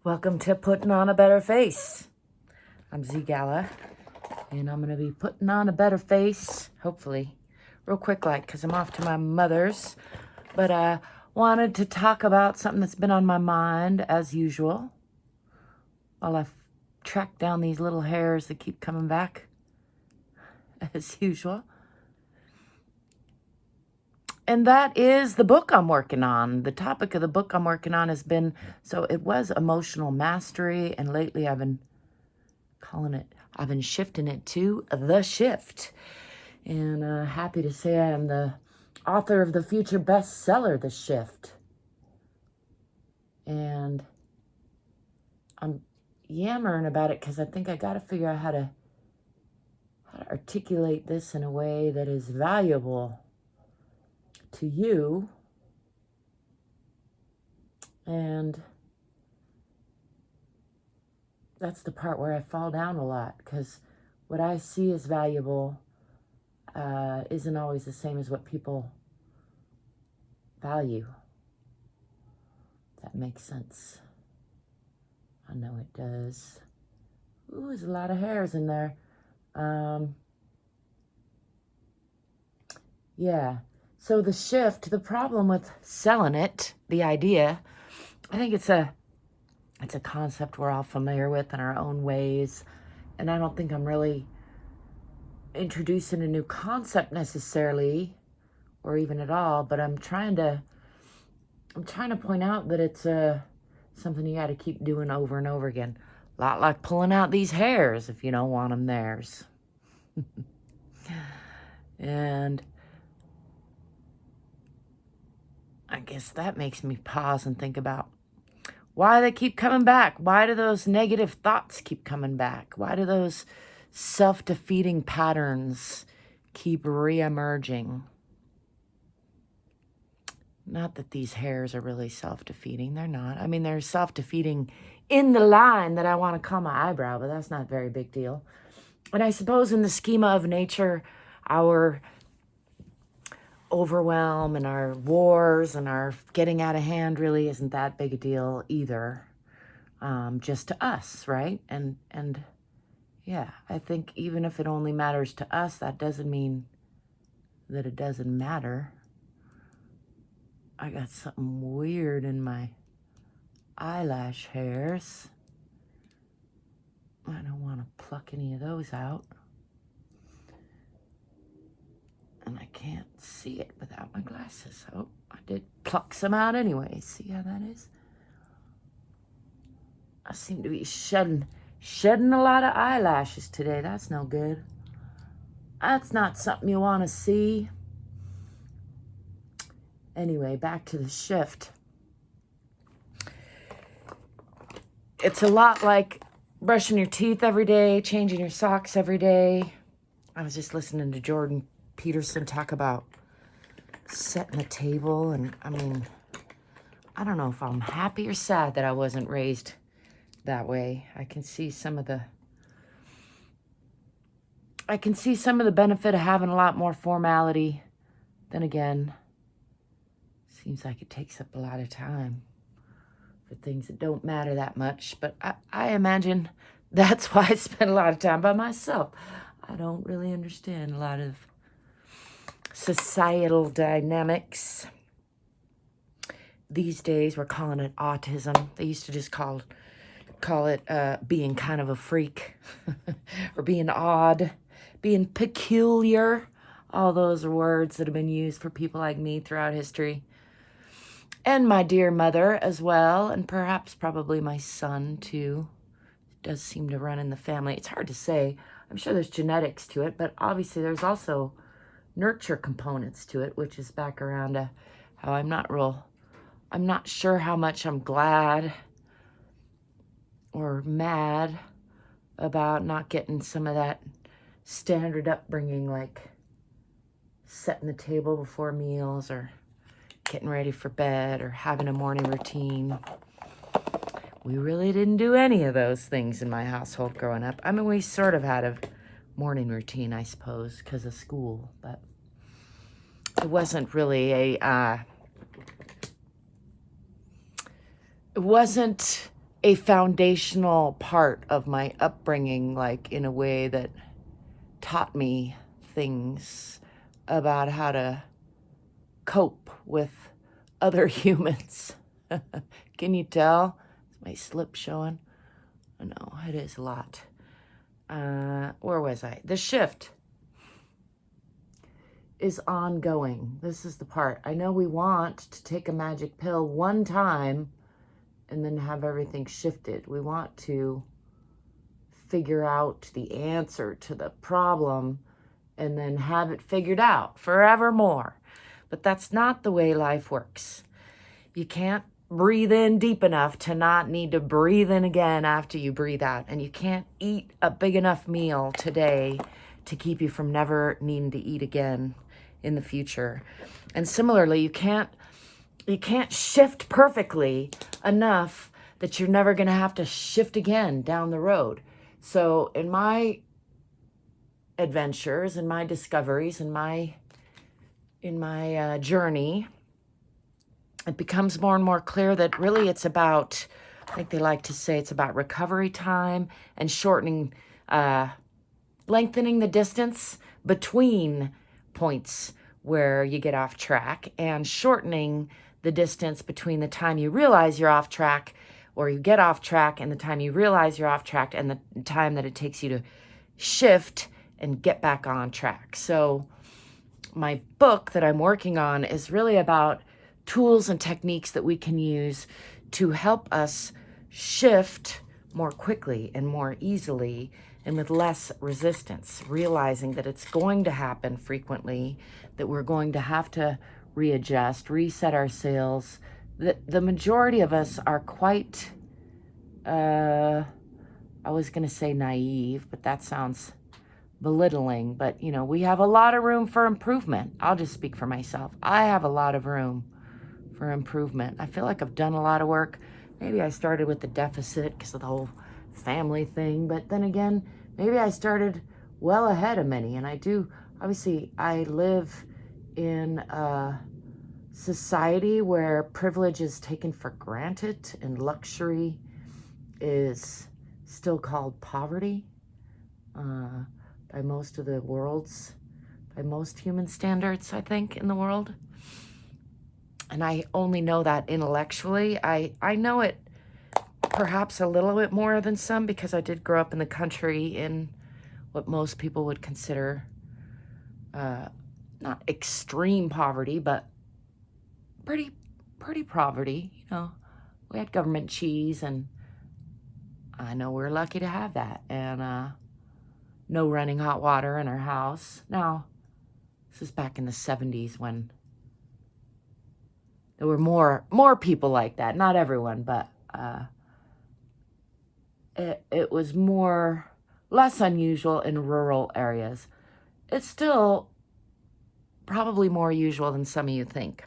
Welcome to Putting on a Better Face. I'm ZGALA, and I'm going to be putting on a better face, hopefully, real quick because I'm off to my mother's. But I wanted to talk about something that's been on my mind, as usual, while I've tracked down these little hairs that keep coming back, as usual. And that is the book I'm working on. The topic of the book I'm working on has been, so it was emotional mastery, and lately I've been shifting it to The Shift. And happy to say I am the author of the future bestseller, The Shift. And I'm yammering about it because I think I got to figure out how to articulate this in a way that is valuable to you. And that's the part where I fall down a lot, because what I see as valuable isn't always the same as what people value. That makes sense. I know it does. Ooh, there's a lot of hairs in there. Yeah. So The Shift, the problem with selling it, the idea, I think it's a concept we're all familiar with in our own ways. And I don't think I'm really introducing a new concept necessarily, or even at all, but I'm trying to point out that it's something you got to keep doing over and over again. A lot like pulling out these hairs if you don't want them theirs. And I guess that makes me pause and think about why they keep coming back. Why do those negative thoughts keep coming back? Why do those self-defeating patterns keep re-emerging? Not that these hairs are really self-defeating. They're not. I mean, they're self-defeating in the line that I want to call my eyebrow, but that's not a very big deal. And I suppose in the schema of nature, our overwhelm and our wars and our getting out of hand really isn't that big a deal either, just to us, right? And yeah, I think even if it only matters to us, that doesn't mean that it doesn't matter. I got something weird in my eyelash hairs. I don't want to pluck any of those out. And I can't see it without my glasses. Oh, I did pluck some out anyway. See how that is? I seem to be shedding a lot of eyelashes today. That's no good. That's not something you want to see. Anyway, back to The Shift. It's a lot like brushing your teeth every day, changing your socks every day. I was just listening to Jordan Peterson talk about setting the table, and I mean, I don't know if I'm happy or sad that I wasn't raised that way. I can see some of the benefit of having a lot more formality. Then again, seems like it takes up a lot of time for things that don't matter that much. But I imagine that's why I spend a lot of time by myself. I don't really understand a lot of societal dynamics. These days, we're calling it autism. They used to just call it being kind of a freak or being odd, being peculiar. All those are words that have been used for people like me throughout history. And my dear mother as well, and probably my son too. It does seem to run in the family. It's hard to say. I'm sure there's genetics to it, but obviously there's also nurture components to it, which is back around to how I'm not sure how much I'm glad or mad about not getting some of that standard upbringing, like setting the table before meals or getting ready for bed or having a morning routine. We really didn't do any of those things in my household growing up. I mean, we sort of had a morning routine, I suppose, because of school, but it wasn't really a a foundational part of my upbringing, like in a way that taught me things about how to cope with other humans. Can you tell? Is my slip showing? Oh, no, it is a lot. Where was I? The shift is ongoing. This is the part. I know we want to take a magic pill one time and then have everything shifted. We want to figure out the answer to the problem and then have it figured out forevermore. But that's not the way life works. You can't breathe in deep enough to not need to breathe in again after you breathe out. And you can't eat a big enough meal today to keep you from never needing to eat again in the future. And similarly, you can't shift perfectly enough that you're never going to have to shift again down the road. So in my adventures and my discoveries and in my journey, it becomes more and more clear that really it's about, I think they like to say, it's about recovery time and shortening, lengthening the distance between points where you get off track and shortening the distance between the time you realize you're off track or you get off track and the time you realize you're off track and the time that it takes you to shift and get back on track. So my book that I'm working on is really about tools and techniques that we can use to help us shift more quickly and more easily and with less resistance, realizing that it's going to happen frequently, that we're going to have to readjust, reset our sails. The majority of us are quite, I was going to say naive, but that sounds belittling. But, you know, we have a lot of room for improvement. I'll just speak for myself. I have a lot of room for improvement. I feel like I've done a lot of work. Maybe I started with the deficit because of the whole family thing, but then again, maybe I started well ahead of many. And I do, obviously, I live in a society where privilege is taken for granted and luxury is still called poverty by most of the world's, by most human standards, I think, in the world. And I only know that intellectually. I know it perhaps a little bit more than some because I did grow up in the country in what most people would consider not extreme poverty, but pretty poverty. You know, we had government cheese, and I know we're lucky to have that. And no running hot water in our house. Now, this is back in the 70s when there were more people like that. Not everyone, but it was less unusual in rural areas. It's still probably more usual than some of you think.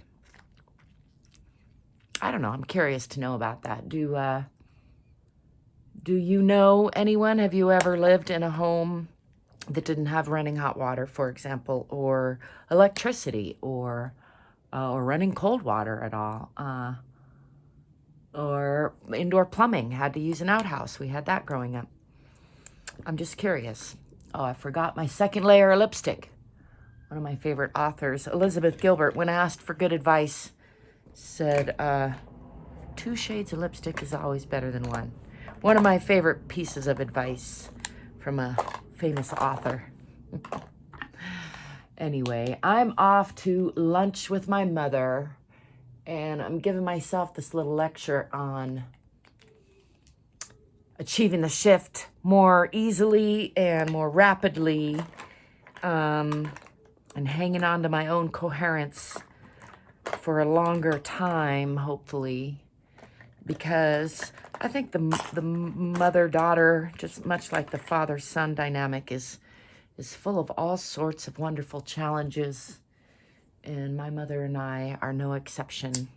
I don't know. I'm curious to know about that. Do you know anyone? Have you ever lived in a home that didn't have running hot water, for example, or electricity, or running cold water at all, or indoor plumbing, had to use an outhouse? We had that growing up. I'm just curious. Oh, I forgot my second layer of lipstick. One of my favorite authors, Elizabeth Gilbert, when asked for good advice, said, 2 shades of lipstick is always better than one. One of my favorite pieces of advice from a famous author. Anyway, I'm off to lunch with my mother, and I'm giving myself this little lecture on achieving the shift more easily and more rapidly, and hanging on to my own coherence for a longer time, hopefully, because I think the mother-daughter, just much like the father-son dynamic, is full of all sorts of wonderful challenges, and my mother and I are no exception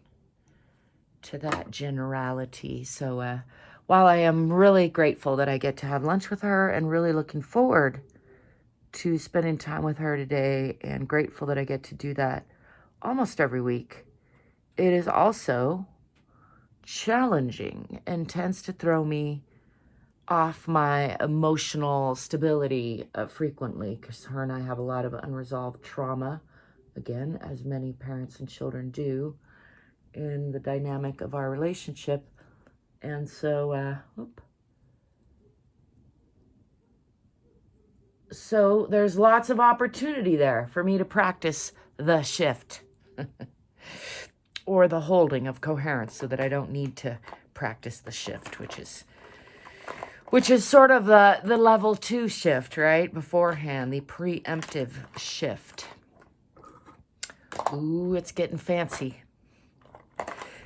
to that generality. So while I am really grateful that I get to have lunch with her and really looking forward to spending time with her today and grateful that I get to do that almost every week, it is also challenging and tends to throw me off my emotional stability frequently, because her and I have a lot of unresolved trauma, again, as many parents and children do, in the dynamic of our relationship. And so, so there's lots of opportunity there for me to practice the shift or the holding of coherence, so that I don't need to practice the shift, which is sort of the level 2 shift, right? Beforehand, the preemptive shift. Ooh, it's getting fancy.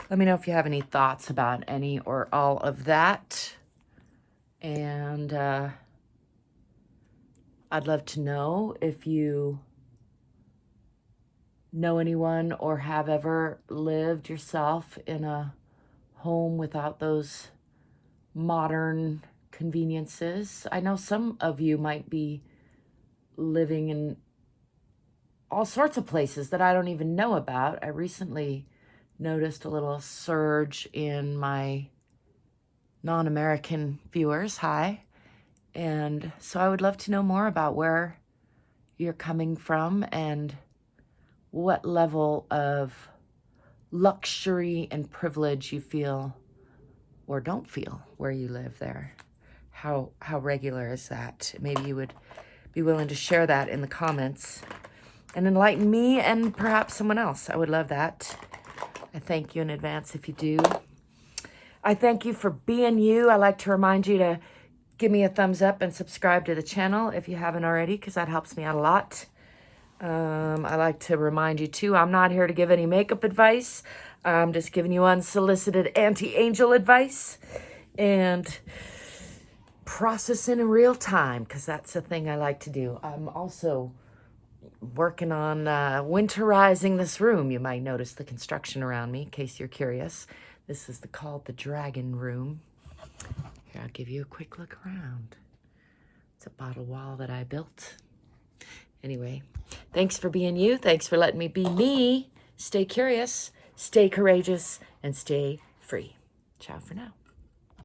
Let me know if you have any thoughts about any or all of that. And I'd love to know if you know anyone or have ever lived yourself in a home without those modern conveniences. I know some of you might be living in all sorts of places that I don't even know about. I recently noticed a little surge in my non-American viewers. Hi. And so I would love to know more about where you're coming from and what level of luxury and privilege you feel or don't feel where you live there. How regular is that? Maybe you would be willing to share that in the comments and enlighten me and perhaps someone else. I would love that. I thank you in advance if you do. I thank you for being you. I like to remind you to give me a thumbs up and subscribe to the channel if you haven't already, because that helps me out a lot. I like to remind you too, I'm not here to give any makeup advice. I'm just giving you unsolicited anti-angel advice and processing in real time, because that's the thing I like to do. I'm also working on winterizing this room. You might notice the construction around me, in case you're curious. This is called the Dragon Room. Here, I'll give you a quick look around. It's a bottle wall that I built. Anyway, thanks for being you. Thanks for letting me be me. Stay curious, stay courageous, and stay free. Ciao for now.